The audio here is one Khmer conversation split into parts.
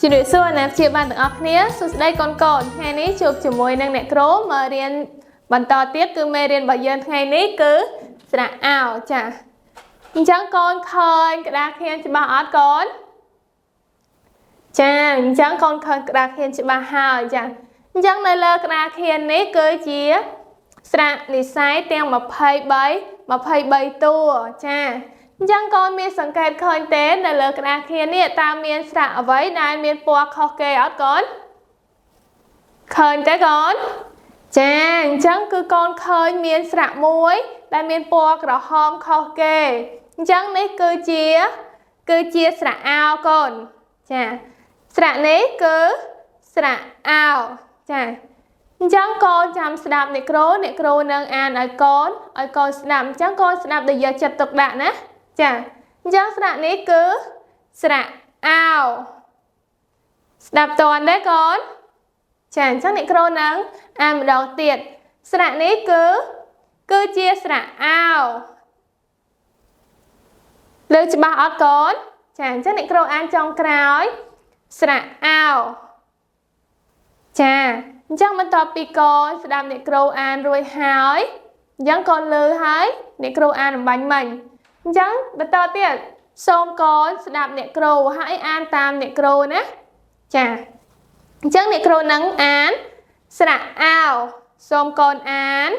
ជំរាបសួរអ្នកជាបានទាំងអស់គ្នាសួស្តីកូនថ្ងៃនេះជួបជាមួយនឹងអ្នកគ្រូមករៀនបន្តទៀតគឺមេរៀនរបស់យើងថ្ងៃនេះគឺស្រៈអោចាអញ្ចឹងកូនឃើញក្តារខៀនច្បាស់អត់កូនចាអញ្ចឹងកូនឃើញក្តារខៀនច្បាស់ហើយចាអញ្ចឹងនៅលើក្តារខៀននេះគឺជាស្រៈនិស្ស័យទាំង23តួចាអញ្ចឹងកូនមានសង្កេតឃើញទេនៅលើក្តារខៀននេះតើមានស្រៈអ្វីដែលមានពណ៌ខុសគេអត់កូនឃើញទេកូនចាអញ្ចឹងគឺកូនឃើញមានស្រៈមួយដែលមានពណ៌ក្រហមខុសគេអញ្ចឹងនេះគឺជាស្រៈអោកូនចាស្រៈនេះគឺស្រៈអោចាអញ្ចឹងកូនចាំស្ដាប់អ្នកគ្រូនឹងអានឲ្យកូនស្ដាប់អញ្ចឹងកូនស្ដាប់ដោយយកចិត្តទុកដាក់ណាចាអញ្ចឹងស្រៈនេះគឺស្រៈអោស្ដាប់តន់ទេកូនចាអញ្ចឹងអ្នកគ្រូនឹងអានម្ដងទៀតស្រៈនេះគឺជាស្រៈអោលើច្បាស់អត់កូនចាអញ្ចឹងអ្នកគ្រូអានចុងក្រោយស្រៈអោចាអញ្ចឹងបន្ទាប់ពីកូនស្ដាប់អ្នកគ្រូអានរួចហើយអញ្ចឹងកូនឮហើយអ្នកគ្រូអានអំបញ្ញមិញអញ្ចឹងបន្តទៀតសូមកូនស្ដាប់អ្នកគ្រូហើយអានតាមអ្នកគ្រូណាចាអញ្ចឹងអ្នកគ្រូនឹងអានស្រៈអោសូមកូនអាន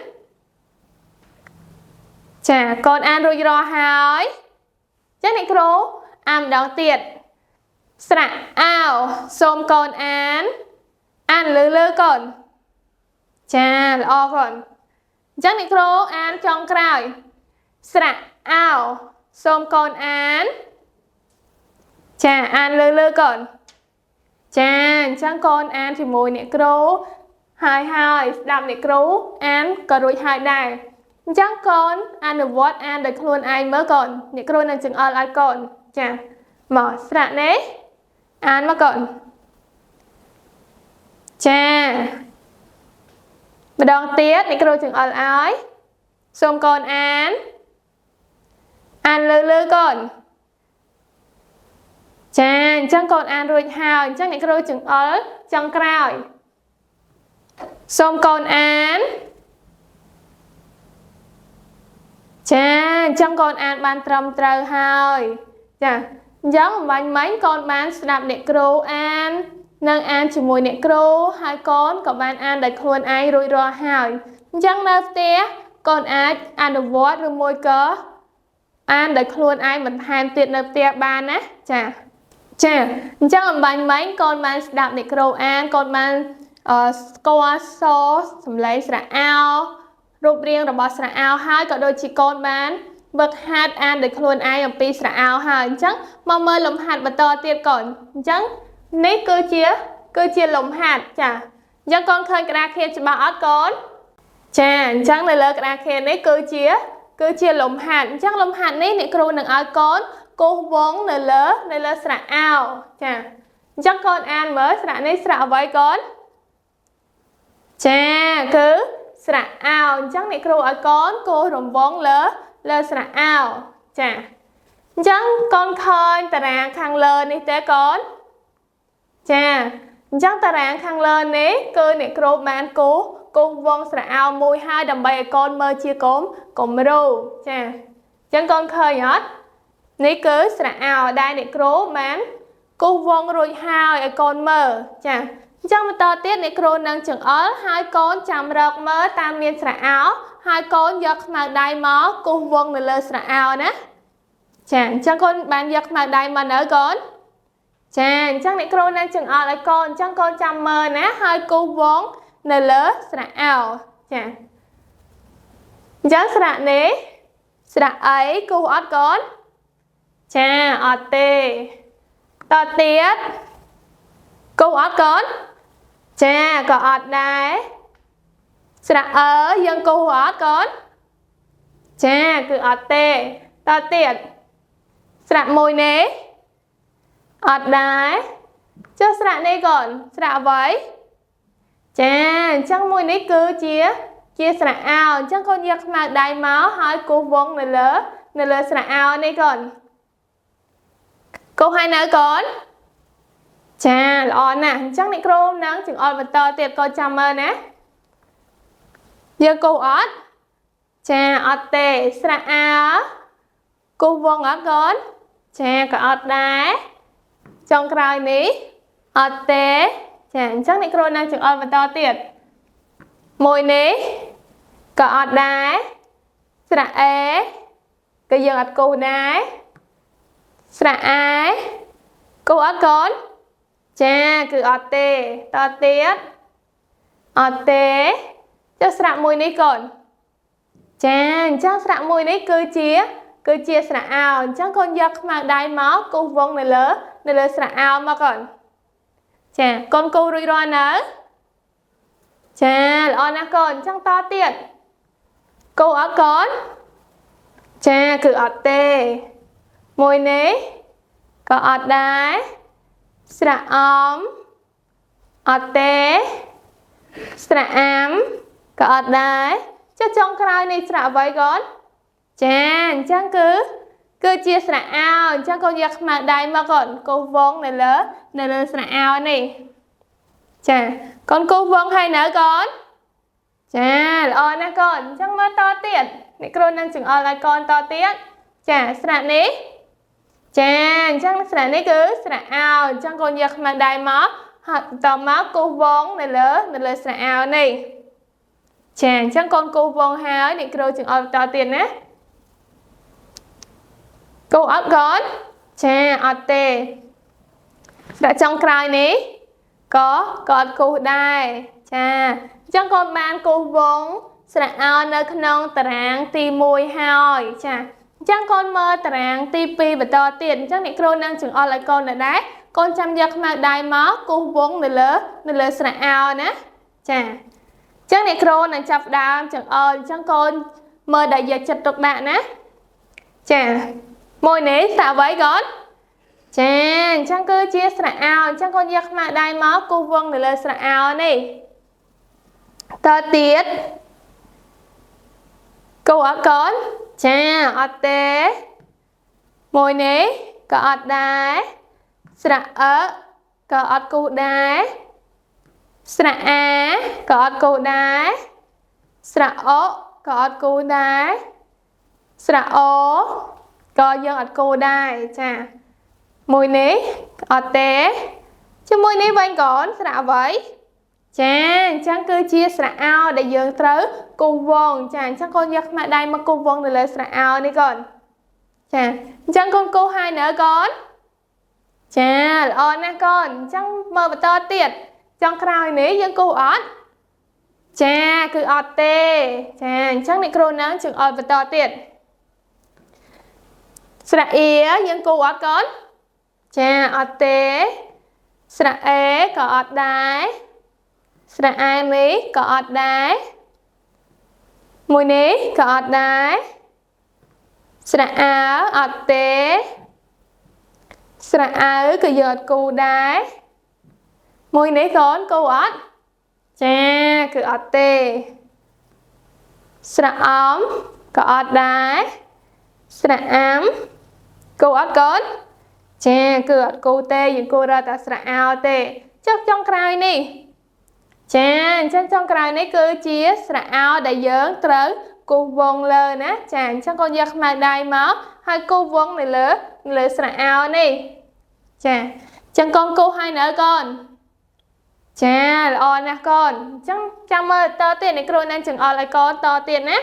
ចាកូនអានរួចរាល់ហើយអញ្ចឹងអ្នកគ្រូអានម្ដងទៀតស្រៈអោសូមកូនអានលើកូនចាល្អកូនអញ្ចឹងអ្នកគ្រូអានចុងក្រោយស្រៈអោសូមកូនអានចាអានលើកូនចាអញ្ចឹងកូនអានជាមួយអ្នកគ្រូហើយស្ដាប់អ្នកគ្រូអានក៏រួចហើយដែរអញ្ចឹងកូនអនុវត្តអានដោយខ្លួនឯងមើលកូនអ្នកគ្រូនឹងចង្អុលឲ្យកូនចាមកស្រៈនេះអានមកកូនចាម្ដងទៀតអ្នកគ្រូចង្អុលឲ្យសូមកូនអានលើកូនចាអញ្ចឹងកូនអានរួចហើយអញ្ចឹងអ្នកគ្រូចង្អុលចុងក្រោយសូមកូនអានចាអញ្ចឹងកូនអានបានត្រឹមត្រូវហើយចាអញ្ចឹងអំបញ្ញមិញកូនបានស្ដាប់អ្នកគ្រូអាននិងអានជាមួយអ្នកគ្រូហើយកូនក៏បានអានដោយខ្លួនឯងរួចរាល់ហើយអញ្ចឹងនៅផ្ទះកូនអាចអនុវត្តឬមួយក៏អានដោយខ្លួនឯងបន្ថែមទៀតនៅផ្ទះបានណាចាអញ្ចឹងអំបញ្ញមិញកូនបានស្ដាប់អ្នកគ្រូអានកូនបានស្គាល់សំឡេងស្រៈអោរូបរាងរបស់ស្រៈអោហើយក៏ដូចជាកូនបានវឹកហាត់អានដោយខ្លួនឯងអំពីស្រៈអោហើយអញ្ចឹងមកមើលលំហាត់បន្តទៀតកូនអញ្ចឹងនេះគឺជាលំហាត់ចាអញ្ចឹងកូនឃើញក្តារខៀនច្បាស់អត់កូនចាអញ្ចឹងនៅលើក្តារខៀននេះគឺជាលំហាត់អញ្ចឹងលំហាត់នេះអ្នកគ្រូនឹងឲ្យកូនគូសវងនៅលើស្រៈអោចាអញ្ចឹងកូនអានមើលស្រៈនេះស្រៈអ្វីកូនចាគឺស្រៈអោអញ្ចឹងអ្នកគ្រូឲ្យកូនគូសរង្វង់លើស្រៈអោចាអញ្ចឹងកូនឃើញតារាងខាងលើនេះទេកូនចាអញ្ចឹងតារាងខាងលើនេះគឺអ្នកគ្រូបានគូសវងស្រៈអោមួយហើយដើម្បីឲ្យកូនមើលជាគំរូចាអញ្ចឹងកូនឃើញអត់នេះគឺស្រៈអោដែលអ្នកគ្រូបានគូសវងរួចហើយឲ្យកូនមើលចាអញ្ចឹងបន្តទៀតអ្នកគ្រូនឹងចង្អុលហើយកូនចាំរកមើលតាមមានស្រៈអោហើយកូនយកខ្មៅដៃមកគូសវងនៅលើស្រៈអោណាចាអញ្ចឹងកូនបានយកខ្មៅដៃមកនៅកូនចាអញ្ចឹងអ្នកគ្រូនឹងចង្អុលឲ្យកូនអញ្ចឹងកូនចាំមើលណាហើយគូសវងនៅលើស្រៈអោចាអញ្ចឹងស្រៈនេះស្រៈអីគូសអត់កូនចាអត់ទេតទៀតគូសអត់កូនចាក៏អត់ដែរស្រៈអើយើងគូសអត់កូនចាគឺអត់ទេតទៀតស្រៈមួយនេះអត់ដែរចុះស្រៈនេះកូនស្រៈអ្វីចាអញ្ចឹងមួយនេះគឺជាស្រៈអោអញ្ចឹងកូនយកខ្មៅដៃមកហើយគូសវងនៅលើស្រៈអោនេះកូនគូសឲ្យនៅកូន Chà,ល្អណាស់អញ្ចឹងអ្នកគ្រូនឹងចង្អុលបន្តទៀតកូនចាំមើលណាយើងគូអត់ចាអត់ទេស្រៈអាគូវងអត់កូនចាក៏អត់ដែរចុងក្រោយនេះអត់ទេចាអញ្ចឹងអ្នកគ្រូនឹងចង្អុលបន្តទៀតមួយនេះក៏អត់ដែរស្រៈអេក៏យើងអត់គូដែរស្រៈអាគូអត់កូនចាគឺអត់ទេតទៀតអត់ទេចុះស្រៈមួយនេះកូនចាអញ្ចឹងស្រៈមួយនេះគឺជាស្រៈអោអញ្ចឹងកូនយកខ្មៅដៃមកគូសវងនៅលើស្រៈអោមកកូនចាកូនគូសរួចរាល់នៅចាល្អណាស់កូនអញ្ចឹងតទៀតគូអត់កូនចាគឺអត់ទេមួយនេះក៏អត់ដែរស្រៈអមអត់ទេស្រៈអាមក៏អត់ដែរចុះចុងក្រោយនៃស្រៈអ្វីកូនចាអញ្ចឹងគឺជាស្រៈអោអញ្ចឹងកូនយកខ្មៅដៃមកកូនគូសវងនៅលើស្រៈអោនេះចាកូនគូសវងហើយនៅកូនចាល្អណាស់កូនអញ្ចឹងមើលតទៀតអ្នកគ្រូនឹងចង្អុលឲ្យកូនតទៀតចាស្រៈនេះចាអញ្ចឹងស្រៈនេះគឺស្រៈអោអញ្ចឹងកូនយកខ្មៅដៃមកហើយបន្តមកគូសវងនៅលើស្រៈអោនេះចាអញ្ចឹងកូនគូសវងហើយអ្នកគ្រូចង្អុលតទៀតណាគូអត់កូនចាអត់ទេស្រៈចុងក្រោយនេះក៏អត់គូសដែរចាអញ្ចឹងកូនបានគូសវងស្រៈអោនៅក្នុងតារាងទី1ហើយចាអញ្ចឹងកូនមើលតារាងទី2បន្តទៀតអញ្ចឹងអ្នកគ្រូនឹងចង្អុលឲ្យកូនដែរកូនចាំយកខ្មៅដៃមកគូសវងនៅលើស្រៈអោណាចាអញ្ចឹងអ្នកគ្រូនឹងចាប់ផ្ដើមចង្អុលអញ្ចឹងកូនមើលដែលយកចិត្តទុកដាក់ណាចាមួយនេះស្អាអ្វីកូនចាអញ្ចឹងគឺជាស្រៈអោអញ្ចឹងកូនយកខ្មៅដៃមកគូសវងនៅលើស្រៈអោនេះតទៀតគូអត់កូនចាអត់ទេមួយនេះក៏អត់ដែរស្រៈអឺក៏អត់គូសដែរស្រៈអាក៏អត់គូសដែរស្រៈអក៏អត់គូសដែរស្រៈអូក៏យើងអត់គូសដែរចាមួយនេះអត់ទេជាមួយនេះវិញកូនស្រៈអ្វីចាអញ្ចឹងគឺជាស្រៈអោដែលយើងត្រូវគូសវងចាអញ្ចឹងកូនយកខ្មៅដៃមកគូសវងនៅលើស្រៈអោនេះកូនចាអញ្ចឹងកូនគូសហើយនៅកូនចាល្អណាស់កូនអញ្ចឹងមើលបន្តទៀតចុងក្រោយនេះយើងគូសអត់ចាគឺអត់ទេចាអញ្ចឹងអ្នកគ្រូនឹងចង្អុលបន្តទៀតស្រៈអៀយើងគូសអត់កូនចាអត់ទេស្រៈអេក៏អត់ដែរស្រៈអានេះក៏អត់ដែរមួយនេះក៏អត់ដែរស្រៈអាអត់ទេស្រៈអៅក៏យើងអត់គូដែរមួយនេះកូនគូអត់ចាគឺអត់ទេស្រៈអំក៏អត់ដែរស្រៈអាំគូអត់កូនចាគឺអត់គូទេយើងគូរកតែស្រៈអោទេចុះចុងក្រោយនេះចាអញ្ចឹងចុងក្រោយនេះគឺជាស្រៈអោដែលយើងត្រូវគូសវងលើណាចាអញ្ចឹងកូនយកខ្មៅដៃមកហើយគូសវងនៅលើស្រៈអោនេះចាអញ្ចឹងកូនគូសហើយនៅកូនចាល្អណាស់កូនអញ្ចឹងចាំមើលតទៀតអ្នកគ្រូនឹងចង្អុលឲ្យកូនតទៀតណា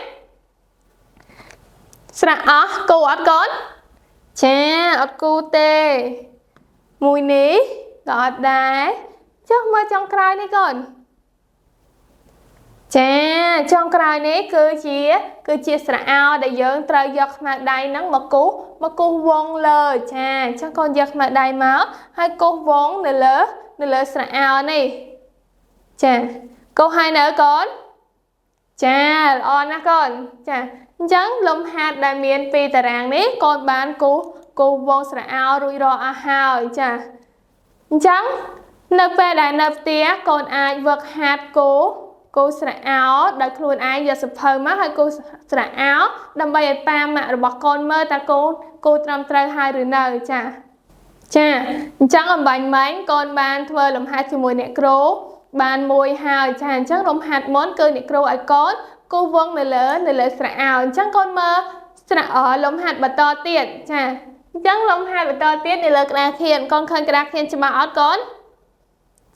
ស្រៈអោះគូអត់កូនចាអត់គូទេមួយនេះក៏អត់ដែរចុះមើលចុងក្រោយនេះកូនចាចុងក្រោយនេះគឺជាស្រៈអោដែលយើងត្រូវយកខ្មៅដៃហ្នឹងមកគូសវងលើចាអញ្ចឹងកូនយកខ្មៅដៃមកហើយគូសវងនៅលើស្រៈអោនេះចាគូសហើយនៅកូនចាល្អណាស់កូនចាអញ្ចឹងលំហាត់ដែលមានពីរតារាងនេះកូនបានគូសវងស្រៈអោរួចរាល់អស់ហើយចាអញ្ចឹងនៅពេលដែលនៅផ្ទះកូនអាចវឹកហាត់គូស្រៈអោដោយខ្លួនឯងយកសភៅមកហើយគូស្រៈអោដើម្បីឲ្យប៉ាម៉ាក់របស់កូនមើលតើកូនគូត្រឹមត្រូវហើយឬនៅចា ចាអញ្ចឹងអំបញ្ញមិញកូនបានធ្វើលំហាត់ជាមួយអ្នកគ្រូបានមួយហើយចាអញ្ចឹងលំហាត់មុនគឺអ្នកគ្រូឲ្យកូនគូសវងនៅលើស្រៈអោអញ្ចឹងកូនមើលស្រៈលំហាត់បន្តទៀតចាអញ្ចឹងលំហាត់បន្តទៀតនៅលើក្តារខៀនកូនឃើញក្តារខៀនច្បាស់អត់កូន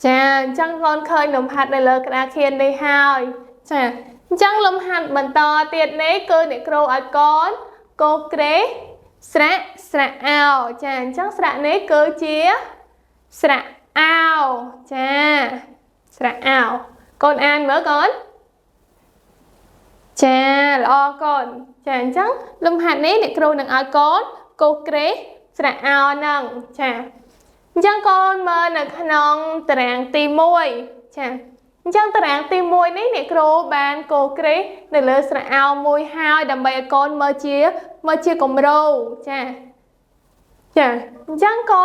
ចាអញ្ចឹងកូនឃើញលំហាត់នៅលើក្តារខៀននេះហើយចាអញ្ចឹងលំហាត់បន្តទៀតនេះគឺអ្នកគ្រូឲ្យកូនកូសក្រេស្រៈអោចាអញ្ចឹងស្រៈនេះគឺជាស្រៈអោចាស្រៈអោកូនអានមើលកូនចាល្អកូនចាអញ្ចឹងលំហាត់នេះអ្នកគ្រូនឹងឲ្យកូនកូសក្រេស្រៈអោនឹងចាអញ្ចឹងកូនមើលនៅក្នុងតារាងទី1ចាអញ្ចឹងតារាងទី1នេះអ្នកគ្រូបានកូសក្រេនៅលើស្រៈអោមួយហើយដើម្បីឲ្យកូនមើលជាគំរូចាអញ្ចឹងកូ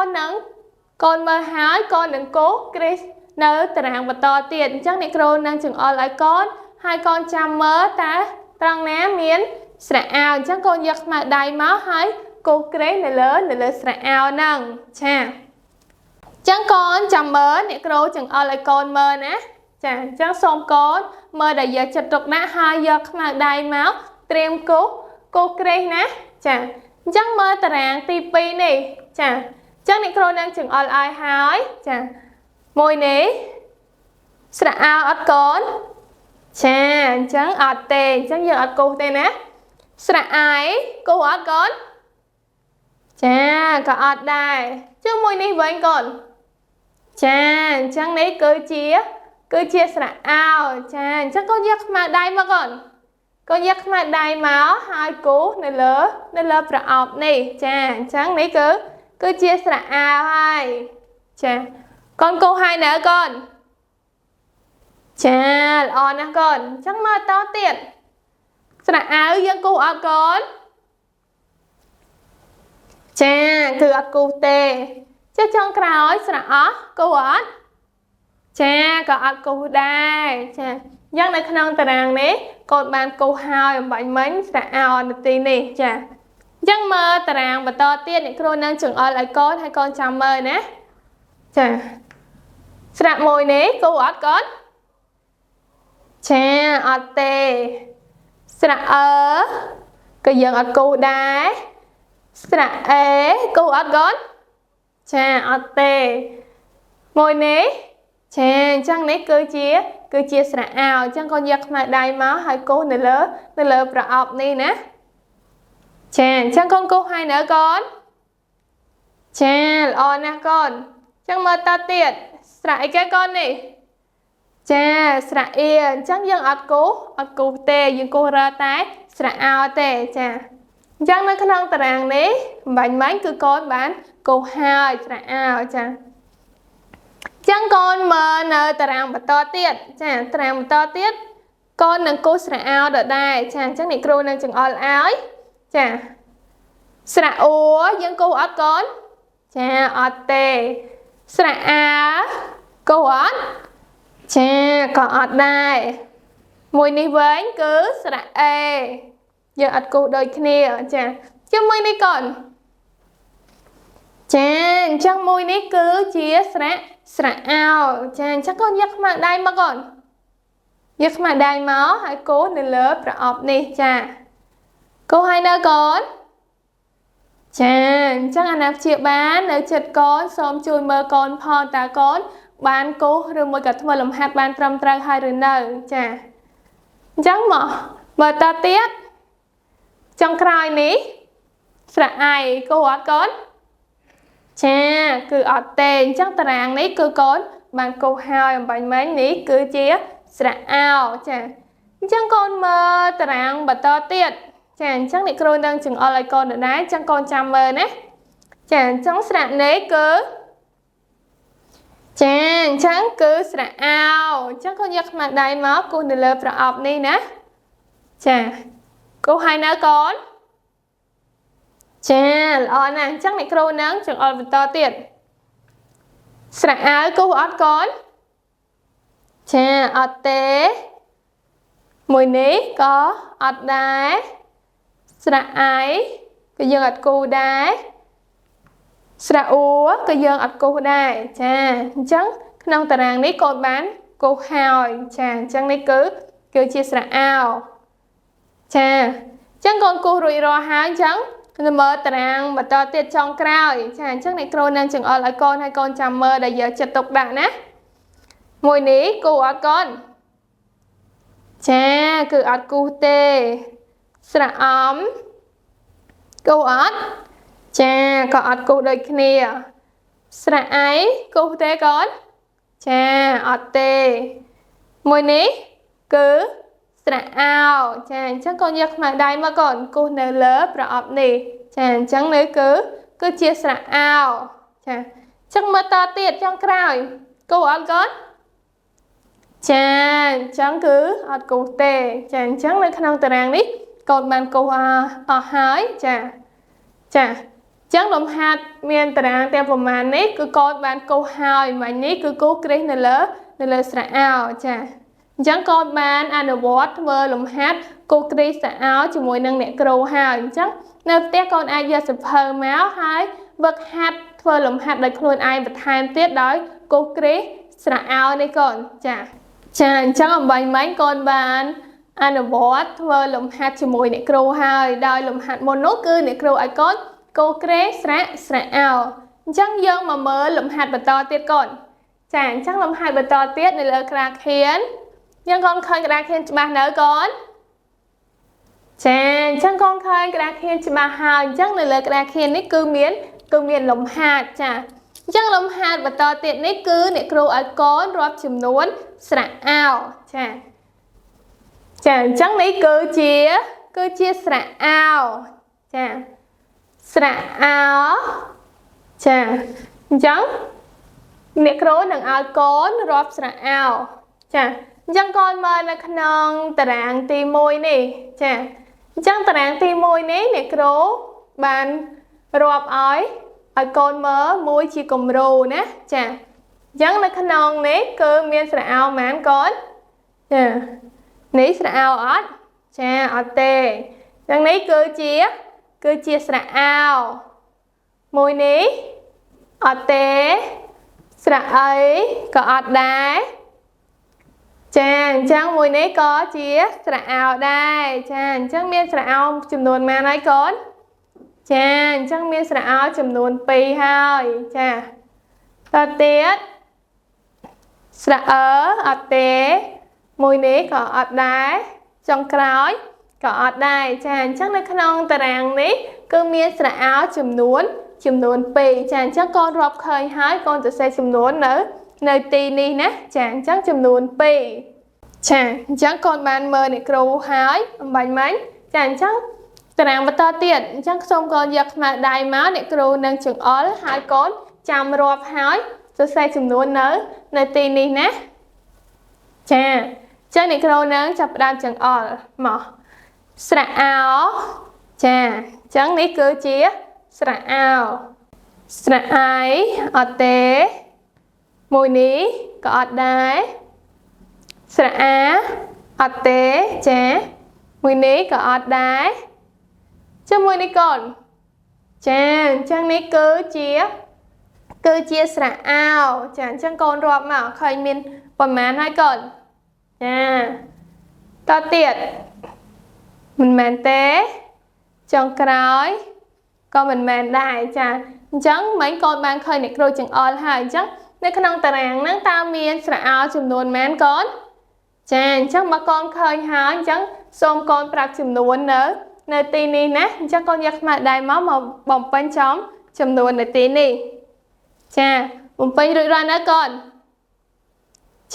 នមើលហើយកូននឹងកូសក្រេនៅតារាងបន្តទៀតអញ្ចឹងអ្នកគ្រូនឹងចង្អុលឲ្យកូនហើយកូនចាំមើលតើត្រង់ណាមានស្រៈអោអញ្ចឹងកូនយកស្មៅដៃមកហើយកូសក្រេនៅលើស្រៈអោហ្នឹងចាអញ្ចឹងកូនចាំមើលអ្នកគ្រូចង្អុលឲ្យកូនមើលណាចាអញ្ចឹងសូមកូនមើលដែលយកចិត្តទុកដាក់ហើយយកខ្មៅដៃមកត្រៀមកូសក្រេណាចាអញ្ចឹងមើលតារាងទី2នេះចាអញ្ចឹងអ្នកគ្រូនឹងចង្អុលឲ្យហើយចាមួយនេះស្រៈអោអត់កូនចាអញ្ចឹងអត់ទេអញ្ចឹងយើងអត់គូសទេណាស្រៈអាយគូសអត់កូនចាក៏អត់ដែរជើងមួយនេះវិញកូនចាអញ្ចឹងនេះគឺជាស្រៈអោចាអញ្ចឹងកូនយកខ្មៅដៃមកកូនកូនយកខ្មៅដៃមកហើយគូសនៅលើប្រអប់នេះចាអញ្ចឹងនេះគឺជាស្រៈអោហើយចាកូនគូសហើយនៅកូនចាល្អណាស់កូនអញ្ចឹងមើលតទៀតស្រៈអោយើងគូសអត់កូនចាគឺអត់គូសទេចុងក្រោយស្រៈអោគូសអត់ចាក៏អត់គូសដែរចាអញ្ចឹងនៅក្នុងតារាងនេះកូនបានគូសហើយអំបញ្ញមិញស្រៈអោនៅទីនេះចាអញ្ចឹងមើលតារាងបន្តទៀតអ្នកគ្រូនឹងចង្អុលឲ្យកូនហើយកូនចាំមើលណាចាស្រៈមួយនេះគូសអត់កូនចាអត់ទេស្រៈអើក៏យើងអត់គូសដែរស្រៈអេគូសអត់កូនចាអត់ទេមួយនេះចាអញ្ចឹងនេះគឺជាស្រៈអោអញ្ចឹងកូនយកខ្មៅដៃមកហើយគូសនៅលើប្រអប់នេះណាចាអញ្ចឹងកូនគូសហើយនៅកូនចាល្អណាស់កូនអញ្ចឹងមើលតទៀតស្រៈអីគេកូននេះចាស្រៈអៀអញ្ចឹងយើងអត់គូសទេយើងគូសរើតែស្រៈអោទេចាអញ្ចឹងនៅក្នុងតារាងនេះអំបញ្ញមិញគឺកូនបានគូសហើយស្រៈអោចាអញ្ចឹងកូនមើលនៅតារាងបន្តទៀតចាតារាងបន្តទៀតកូននឹងគូសស្រៈអោដដែលចាអញ្ចឹងអ្នកគ្រូនឹងចង្អុលឲ្យចាស្រៈអ៊ូយើងគូសអត់កូនចាអត់ទេស្រៈអាគូសអត់ចាក៏អត់ដែរមួយនេះវិញគឺស្រៈអេយើងអត់គូសដូចគ្នាចាជាមួយនេះកូនចាអញ្ចឹងមួយនេះគឺជាស្រៈអោចាអញ្ចឹងកូនយកខ្មៅដៃមកកូនយកខ្មៅដៃមកហើយគូសនៅលើប្រអប់នេះចាគូសហើយនៅកូនចាអញ្ចឹងអាណាព្យាបាលនៅចិត្តកូនសូមជួយមើលកូនផងតើកូនបានគូសឬមួយក៏ធ្វើលំហាត់បានត្រឹមត្រូវហើយឬនៅចាអញ្ចឹងមកមើលតទៀតចុងក្រោយនេះស្រៈអៃគូសអត់កូនចាគឺអត់ទេអញ្ចឹងតារាងនេះគឺកូនបានគូសហើយអំបញ្ញមិញនេះគឺជាស្រៈអោចាអញ្ចឹងកូនមើលតារាងបន្តទៀតចាអញ្ចឹងអ្នកគ្រូនឹងចង្អុលឲ្យកូនដែរអញ្ចឹងកូនចាំមើលណាចាអញ្ចឹងស្រៈនេះគឺចាអញ្ចឹងគឺស្រៈអោអញ្ចឹងកូនយកខ្មៅដៃមកគូសនៅលើប្រអប់នេះណាចាគូសហើយនៅកូនចាល្អណាស់អញ្ចឹងអ្នកគ្រូនឹងចង្អុលបន្តទៀតស្រៈអោគូសអត់កូនចាអត់ទេមួយនេះក៏អត់ដែរស្រៈអៃក៏យើងអត់គូដែរ ស្រៈអ៊ូក៏យើងអត់គូសដែរចាអញ្ចឹងក្នុងតារាងនេះកូនបានគូសហើយចាអញ្ចឹងនេះគឺជាស្រៈអាវចាអញ្ចឹងកូនគូសរួចរាល់ហើយអញ្ចឹងមើលតារាងបន្តទៀតចុងក្រោយចាអញ្ចឹងអ្នកគ្រូនឹងចង្អុលឲ្យកូនឲ្យកូនចាំមើលដែលយកចិត្តទុកដាក់ណាមួយនេះគូសអត់កូនចាគឺអត់គូសទេស្រៈអំគូសអត់ចាក៏អត់គូសដូចគ្នាស្រៈអីគូសទេកូនចាអត់ទេមួយនេះគឺស្រៈអោចាអញ្ចឹងកូនយកខ្មៅដៃមកកូនគូសនៅលើប្រអប់នេះចាអញ្ចឹងនេះគឺជាស្រៈអោចាអញ្ចឹងមើលតទៀតចុងក្រោយគូសអត់កូនចាអញ្ចឹងគឺអត់គូសទេចាអញ្ចឹងនៅក្នុងតារាងនេះកូនបានគូសអស់ហើយចាអញ្ចឹងលំហាត់មានតារាងទាំងប្រមាណនេះគឺកូនបានគូសហើយមិញនេះគឺគូសគ្រេះនៅលើស្រៈអោចាអញ្ចឹងកូនបានអនុវត្តធ្វើលំហាត់គូសគ្រេះស្រៈអោជាមួយនឹងអ្នកគ្រូហើយអញ្ចឹងនៅផ្ទះកូនអាចយកសៀវភៅមកហើយវឹកហាត់ធ្វើលំហាត់ដោយខ្លួនឯងបន្ថែមទៀតដោយគូសគ្រេះស្រៈអោនេះកូនចាអញ្ចឹងអំបញ្ញមិញកូនបានអនុវត្តធ្វើលំហាត់ជាមួយអ្នកគ្រូហើយដោយលំហាត់មុននោះគឺអ្នកគ្រូឲ្យកូនគូសគ្រេះស្រៈអោអញ្ចឹងយើងមកមើលលំហាត់បន្តទៀតកូនចាអញ្ចឹងលំហាត់បន្តទៀតនៅលើក្តារខៀនយើងកូនឃើញក្តារខៀនច្បាស់នៅកូនចាអញ្ចឹងកូនឃើញក្តារខៀនច្បាស់ហើយអញ្ចឹងនៅលើក្តារខៀននេះគឺមានលំហាត់ចាអញ្ចឹងលំហាត់បន្តទៀតនេះគឺអ្នកគ្រូឲ្យកូនរាប់ចំនួនស្រៈអោចាអញ្ចឹងនេះគឺជាស្រៈអោចាស្រៈអោចាអញ្ចឹងអ្នកគ្រូនឹងឲ្យកូនរាប់ស្រៈអោចាអញ្ចឹងកូនមើលនៅក្នុងតារាងទី1នេះចាអញ្ចឹងតារាងទី1នេះអ្នកគ្រូបានរាប់ឲ្យកូនមើលមួយជាគំរូណាចាអញ្ចឹងនៅក្នុងនេះគឺមានស្រៈអោប៉ុន្មានកូនចានេះស្រៈអោអត់ចាអត់ទេអញ្ចឹងនេះគឺជាស្រៈអោមួយនេះអត់ទេស្រៈអីក៏អត់ដែរចាអញ្ចឹងមួយនេះក៏ជាស្រៈអោដែរចាអញ្ចឹងមានស្រៈអោចំនួនប៉ុន្មានហើយកូនចាអញ្ចឹងមានស្រៈអោចំនួន2ហើយចាតទៀតស្រៈអើអត់ទេមួយនេះក៏អត់ដែរចុងក្រោយក៏អត់ដែរចាអញ្ចឹងនៅក្នុងតារាងនេះគឺមានស្រៈអោចំនួន2ចាអញ្ចឹងកូនរាប់ឃើញហើយកូនសរសេរចំនួននៅទីនេះណាចាអញ្ចឹងចំនួន2ចាអញ្ចឹងកូនបានមើលអ្នកគ្រូហើយអំបញ្ញមិញចាអញ្ចឹងតារាងបន្តទៀតអញ្ចឹងសូមកូនយកខ្មៅដៃមកអ្នកគ្រូនឹងចង្អុលហើយកូនចាំរាប់ហើយសរសេរចំនួននៅទីនេះណាចាអញ្ចឹងអ្នកគ្រូនឹងចាប់ផ្ដើមចង្អុលមកស្រៈអោចាអញ្ចឹងនេះគឺជាស្រៈអោស្រៈអៃអត់ទេមួយនេះក៏អត់ដែរស្រៈអាអត់ទេចាមួយនេះក៏អត់ដែរជាមួយនេះកូនចាអញ្ចឹងនេះគឺជាស្រៈអោចាអញ្ចឹងកូនរាប់មកឃើញមានប្រមាណហើយកូនចាតទៀតមិនមែនទេចុងក្រោយក៏មិនមែនដែរចាអញ្ចឹងមិញកូនបានឃើញអ្នកគ្រូចង្អុលហើយអញ្ចឹងនៅក្នុងតារាងហ្នឹងតើមានស្រៈអោចំនួនប៉ុន្មានកូនចាអញ្ចឹងបើកូនឃើញហើយអញ្ចឹងសូមកូនប្រាប់ចំនួននៅទីនេះណាអញ្ចឹងកូនយកខ្មៅដៃមកបំពេញចំនួននៅទីនេះចាបំពេញរួចរាល់ណាកូន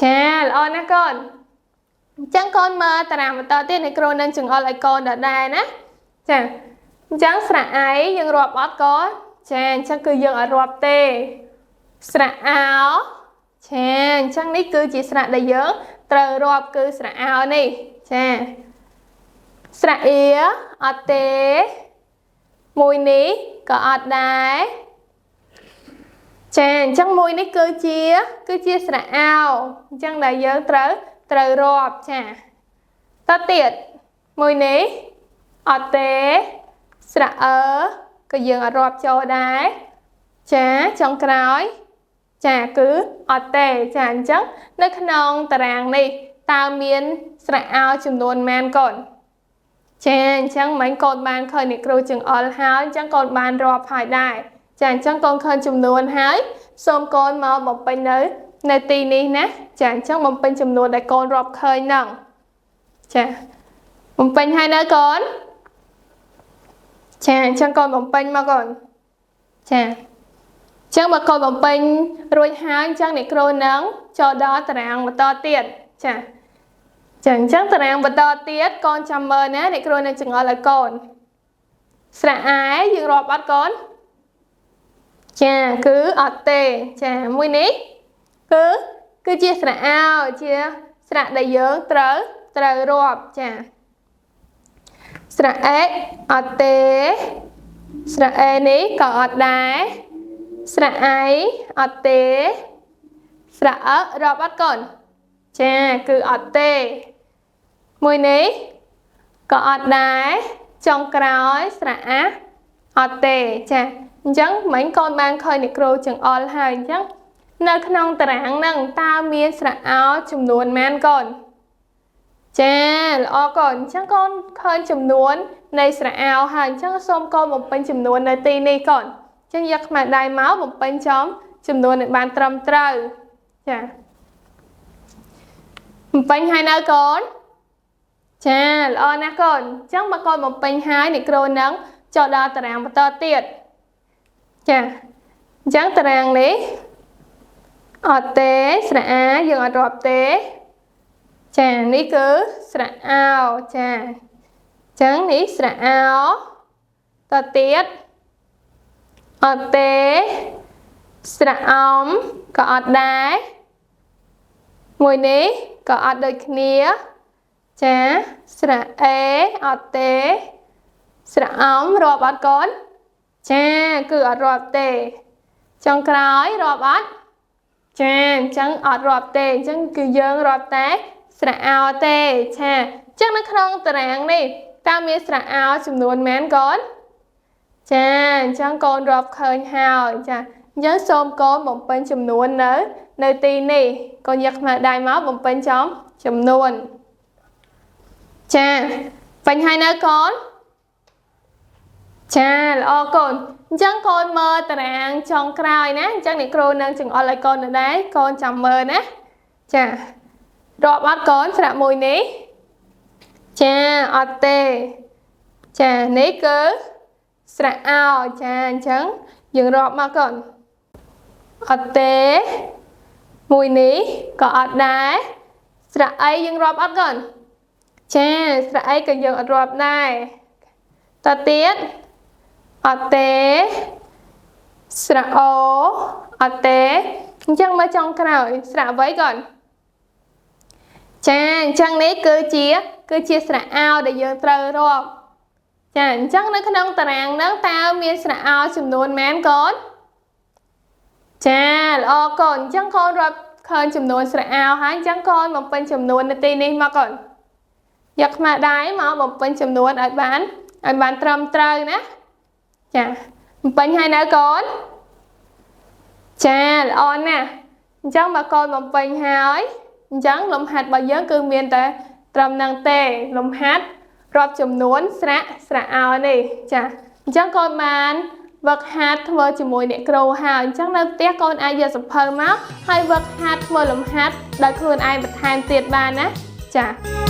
ចាល្អណាស់កូនអញ្ចឹងកូនមើលតារាងបន្តទៀតអ្នកគ្រូនឹងចង្អុលឲ្យកូនដដែលណាចាអញ្ចឹងស្រៈអៃយើងរាប់អត់កូនចាអញ្ចឹងគឺយើងអត់រាប់ទេស្រៈអោចាអញ្ចឹងនេះគឺជាស្រៈដែលយើងត្រូវរាប់គឺស្រៈអោនេះចាស្រៈអៀអត់ទេមួយនេះក៏អត់ដែរចាអញ្ចឹងមួយនេះគឺជាស្រៈអោអញ្ចឹងដែលយើងត្រូវរាប់ចាតទៀតមួយនេះអត់ទេស្រៈអើក៏យើងអត់រាប់ចូលដែរ ចាចុងក្រោយចាគឺអត់ទេចាអញ្ចឹងនៅក្នុងតារាងនេះតើមានស្រៈអោចំនួនប៉ុន្មានកូនចាអញ្ចឹងមិញកូនបានឃើញអ្នកគ្រូចង្អុលហើយអញ្ចឹងកូនបានរាប់ហើយដែរចាអញ្ចឹងកូនឃើញចំនួនហើយសូមកូនមកបំពេញនៅទីនេះណាចាអញ្ចឹងបំពេញចំនួនដែលកូនរាប់ឃើញហ្នឹងចាបំពេញហើយនៅកូនចាអញ្ចឹងកូនបំពេញមកកូនចាអញ្ចឹងបើកូនបំពេញរួចហើយអញ្ចឹងអ្នកគ្រូនឹងចូលដល់តារាងបន្តទៀតចាអញ្ចឹងតារាងបន្តទៀតកូនចាំមើលណាអ្នកគ្រូនឹងចង្អុលឲ្យកូនស្រៈអែយើងរាប់អត់កូនចាគឺអត់ទេចាមួយនេះគឺជាស្រៈអោជាស្រៈដែលយើងត្រូវរាប់ចាស្រៈអេអត់ទេស្រៈអេនេះក៏អត់ដែរស្រៈអៃអត់ទេស្រៈអរាប់អត់កូនចាគឺអត់ទេមួយនេះក៏អត់ដែរចុងក្រោយស្រៈអាអត់ទេចាអញ្ចឹងមិញកូនបានឃើញអ្នកគ្រូចង្អុលហើយអញ្ចឹងនៅក្នុងតារាងហ្នឹងតើមានស្រៈអោចំនួនប៉ុន្មានកូនចាល្អកូនអញ្ចឹងកូនឃើញចំនួននៃស្រៈអោហើយអញ្ចឹងសូមកូនបំពេញចំនួននៅទីនេះកូនអញ្ចឹងយកខ្មៅដៃមកបំពេញចំនួនឲ្យបានត្រឹមត្រូវចាបំពេញហើយនៅកូនចាល្អណាស់កូនអញ្ចឹងបើកូនបំពេញហើយអ្នកគ្រូនឹងចូលដល់តារាងបន្តទៀតចាអញ្ចឹងតារាងនេះអត់ទេស្រៈអាយើងអត់រាប់ទេចានេះគឺស្រៈអោចាអញ្ចឹងនេះស្រៈអោតទៀតអត់ទេស្រៈអំក៏អត់ដែរមួយនេះក៏អត់ដូចគ្នាចាស្រៈអេអត់ទេស្រៈអំរាប់អត់កូនចាគឺអត់រាប់ទេចុងក្រោយរាប់អត់ចាអញ្ចឹងអត់រាប់ទេអញ្ចឹងគឺយើងរាប់តែស្រៈអោទេចាអញ្ចឹងនៅក្នុងតារាងនេះតើមានស្រៈអោចំនួនប៉ុន្មានកូនចាអញ្ចឹងកូនរាប់ឃើញហើយចាអញ្ចឹងសូមកូនបំពេញចំនួននៅទីនេះកូនយកខ្មៅដៃមកបំពេញចំនួនចាពេញហើយនៅកូនចាល្អកូនអញ្ចឹងកូនមើលតារាងចុងក្រោយណាអញ្ចឹងអ្នកគ្រូនឹងចង្អុលឲ្យកូននៅដែរកូនចាំមើលណាចារាប់អត់កូនស្រៈមួយនេះចាអត់ទេចានេះគឺស្រៈអោចាអញ្ចឹងយើងរាប់មកកូនអត់ទេមួយនេះក៏អត់ដែរស្រៈអីយើងរាប់អត់កូនចាស្រៈអីក៏យើងអត់រាប់ដែរតទៀតអត់ទេស្រៈអូអត់ទេអញ្ចឹងមកចុងក្រោយស្រៈអ្វីកូនចាអញ្ចឹងនេះគឺជាស្រៈអោដែលយើងត្រូវរាប់ចាអញ្ចឹងនៅក្នុងតារាងហ្នឹងតើមានស្រៈអោចំនួនប៉ុន្មានកូនចាល្អកូនអញ្ចឹងកូនរាប់ឃើញចំនួនស្រៈអោហើយអញ្ចឹងកូនបំពេញចំនួននៅទីនេះមកកូនយកខ្មៅដៃមកបំពេញចំនួនឲ្យបានត្រឹមត្រូវណាចាបំពេញហើយនៅកូនចាល្អណាស់អញ្ចឹងបើកូនបំពេញហើយអញ្ចឹងលំហាត់របស់យើងគឺមានតែត្រឹមហ្នឹងទេលំហាត់រាប់ចំនួនស្រៈអោនេះចាអញ្ចឹងកូនបានវឹកហាត់ធ្វើជាមួយអ្នកគ្រូហើយអញ្ចឹងនៅផ្ទះកូនអាចយកសៀវភៅមកហើយវឹកហាត់ធ្វើលំហាត់ដោយខ្លួនឯងបន្ថែមទៀតបានណាចា